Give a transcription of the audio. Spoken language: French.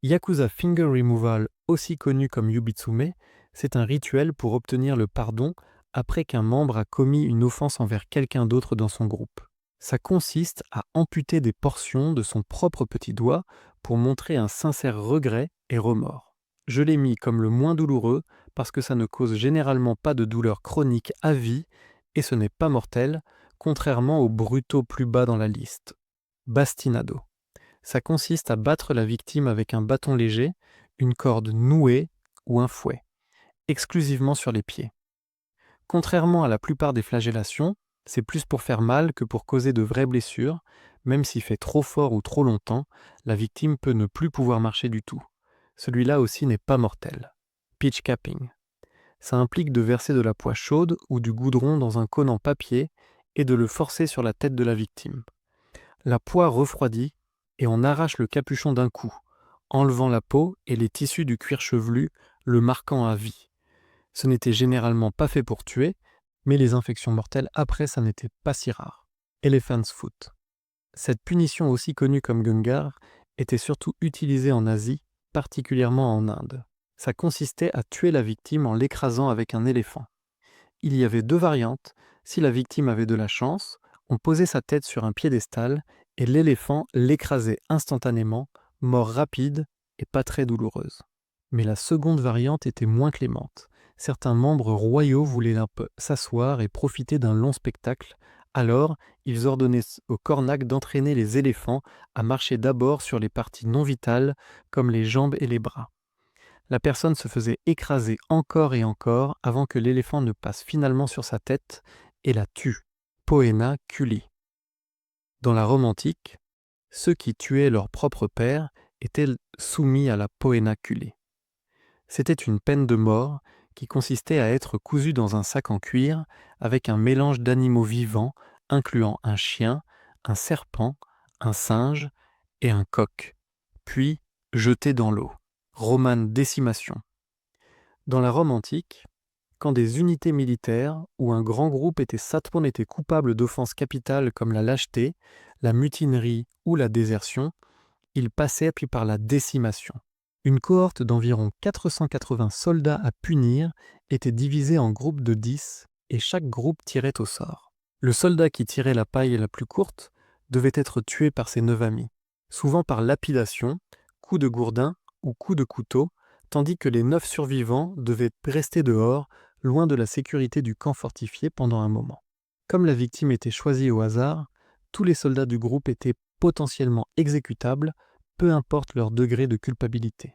Yakuza Finger Removal, aussi connu comme Yubitsume, c'est un rituel pour obtenir le pardon après qu'un membre a commis une offense envers quelqu'un d'autre dans son groupe. Ça consiste à amputer des portions de son propre petit doigt pour montrer un sincère regret et remords. Je l'ai mis comme le moins douloureux parce que ça ne cause généralement pas de douleur chronique à vie et ce n'est pas mortel, contrairement aux brutaux plus bas dans la liste. Bastinado. Ça consiste à battre la victime avec un bâton léger, une corde nouée ou un fouet, exclusivement sur les pieds. Contrairement à la plupart des flagellations, c'est plus pour faire mal que pour causer de vraies blessures. Même s'il fait trop fort ou trop longtemps, la victime peut ne plus pouvoir marcher du tout. Celui-là aussi n'est pas mortel. Pitch capping. Ça implique de verser de la poix chaude ou du goudron dans un cône en papier et de le forcer sur la tête de la victime. La poix refroidit et on arrache le capuchon d'un coup, enlevant la peau et les tissus du cuir chevelu, le marquant à vie. Ce n'était généralement pas fait pour tuer, mais les infections mortelles après ça n'était pas si rare. Elephant's Foot. Cette punition aussi connue comme Gungar était surtout utilisée en Asie, particulièrement en Inde. Ça consistait à tuer la victime en l'écrasant avec un éléphant. Il y avait deux variantes. Si la victime avait de la chance, on posait sa tête sur un piédestal et l'éléphant l'écrasait instantanément, mort rapide et pas très douloureuse. Mais la seconde variante était moins clémente. Certains membres royaux voulaient un peu s'asseoir et profiter d'un long spectacle, alors ils ordonnaient aux cornacs d'entraîner les éléphants à marcher d'abord sur les parties non vitales comme les jambes et les bras. La personne se faisait écraser encore et encore avant que l'éléphant ne passe finalement sur sa tête et la tue. Poena culi. Dans la Rome antique, ceux qui tuaient leur propre père étaient soumis à la poena culée. C'était une peine de mort qui consistait à être cousu dans un sac en cuir avec un mélange d'animaux vivants incluant un chien, un serpent, un singe et un coq, puis jeté dans l'eau. Romane décimation. Dans la Rome antique, quand des unités militaires ou un grand groupe était coupable d'offenses capitales comme la lâcheté, la mutinerie ou la désertion, ils passaient puis par la décimation. Une cohorte d'environ 480 soldats à punir était divisée en groupes de 10 et chaque groupe tirait au sort. Le soldat qui tirait la paille la plus courte devait être tué par ses 9 amis, souvent par lapidation, coup de gourdin ou coup de couteau, tandis que les 9 survivants devaient rester dehors, loin de la sécurité du camp fortifié pendant un moment. Comme la victime était choisie au hasard, tous les soldats du groupe étaient potentiellement exécutables, peu importe leur degré de culpabilité.